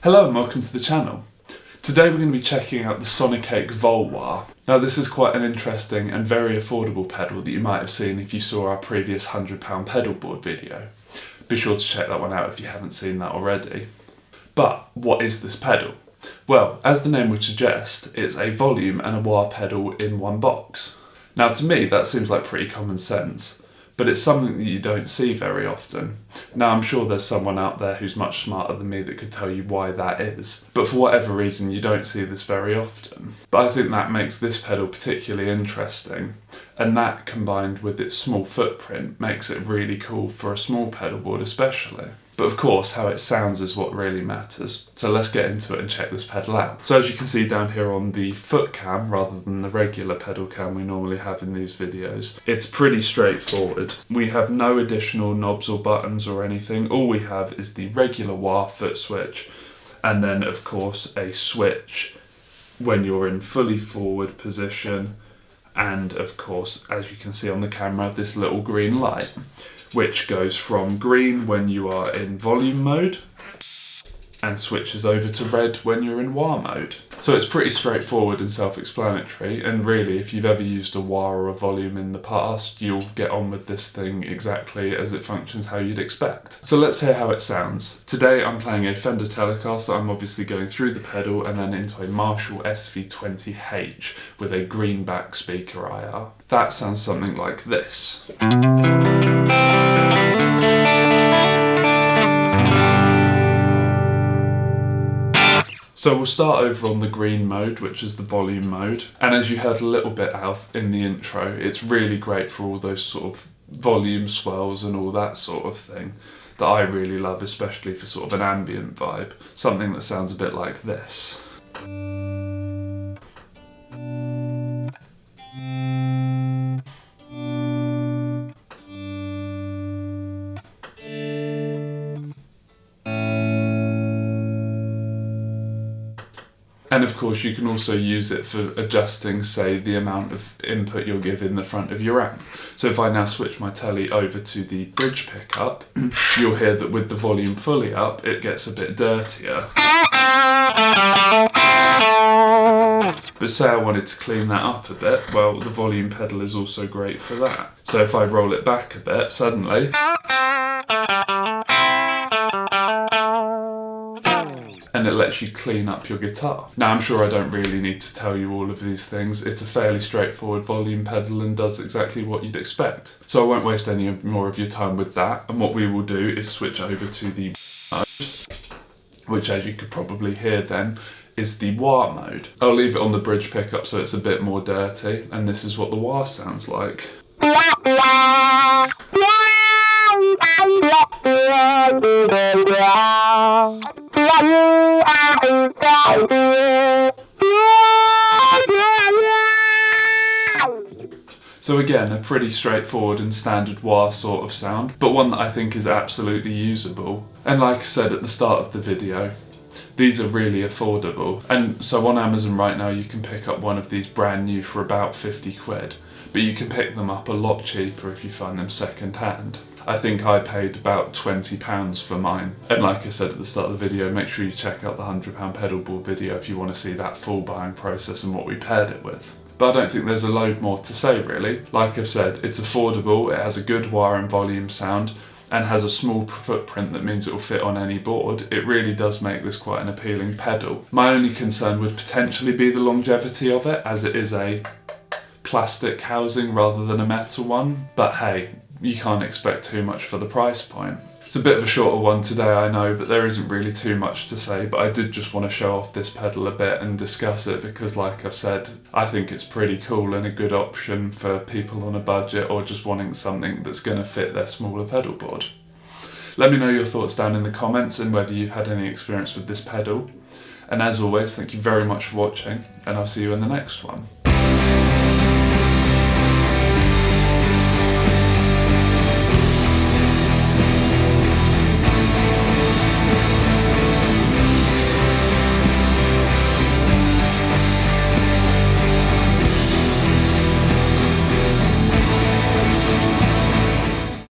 Hello and welcome to the channel. Today we're going to be checking out the Sonicake VolWah. Now this is quite an interesting and very affordable pedal that you might have seen if you saw our previous £100 pedal board video. Be sure to check that one out if you haven't seen that already. But what is this pedal? Well, as the name would suggest, it's a volume and a wah pedal in one box. Now to me that seems like pretty common sense, but it's something that you don't see very often. Now I'm sure there's someone out there who's much smarter than me that could tell you why that is, but for whatever reason you don't see this very often. But I think that makes this pedal particularly interesting, and that combined with its small footprint makes it really cool for a small pedal board especially. But of course, how it sounds is what really matters. So let's get into it and check this pedal out. So as you can see down here on the foot cam, rather than the regular pedal cam we normally have in these videos, it's pretty straightforward. We have no additional knobs or buttons or anything. All we have is the regular wah foot switch, and then of course a switch when you're in fully forward position, and of course, as you can see on the camera, this little green light, which goes from green when you are in volume mode and switches over to red when you're in wah mode. So it's pretty straightforward and self-explanatory, and really if you've ever used a wah or a volume in the past, you'll get on with this thing exactly as it functions how you'd expect. So let's hear how it sounds. Today I'm playing a Fender Telecaster. I'm obviously going through the pedal and then into a Marshall SV20H with a greenback speaker IR. That sounds something like this. So we'll start over on the green mode, which is the volume mode. And as you heard a little bit out in the intro, it's really great for all those sort of volume swells and all that sort of thing that I really love, especially for sort of an ambient vibe. Something that sounds a bit like this. And of course you can also use it for adjusting, say, the amount of input you'll give in the front of your amp. So if I now switch my telly over to the bridge pickup, you'll hear that with the volume fully up, it gets a bit dirtier. But say I wanted to clean that up a bit, well, the volume pedal is also great for that. So if I roll it back a bit, suddenly, and it lets you clean up your guitar. Now I'm sure I don't really need to tell you all of these things. It's a fairly straightforward volume pedal and does exactly what you'd expect. So I won't waste any more of your time with that, and what we will do is switch over to the mode, which as you could probably hear then, is the wah mode. I'll leave it on the bridge pickup so it's a bit more dirty, and this is what the wah sounds like. So again, a pretty straightforward and standard wah sort of sound, but one that I think is absolutely usable. And like I said at the start of the video, these are really affordable. And so on Amazon right now you can pick up one of these brand new for about 50 quid, but you can pick them up a lot cheaper if you find them second hand. I think I paid about £20 for mine. And like I said at the start of the video, make sure you check out the £100 pedal board video if you want to see that full buying process and what we paired it with. But I don't think there's a load more to say really. Like I've said, it's affordable, it has a good wah and volume sound, and has a small footprint that means it will fit on any board. It really does make this quite an appealing pedal. My only concern would potentially be the longevity of it, as it is a plastic housing rather than a metal one, but hey, you can't expect too much for the price point. It's a bit of a shorter one today, I know, but there isn't really too much to say, but I did just want to show off this pedal a bit and discuss it because, like I've said, I think it's pretty cool and a good option for people on a budget or just wanting something that's going to fit their smaller pedal board. Let me know your thoughts down in the comments and whether you've had any experience with this pedal. And as always, thank you very much for watching, and I'll see you in the next one.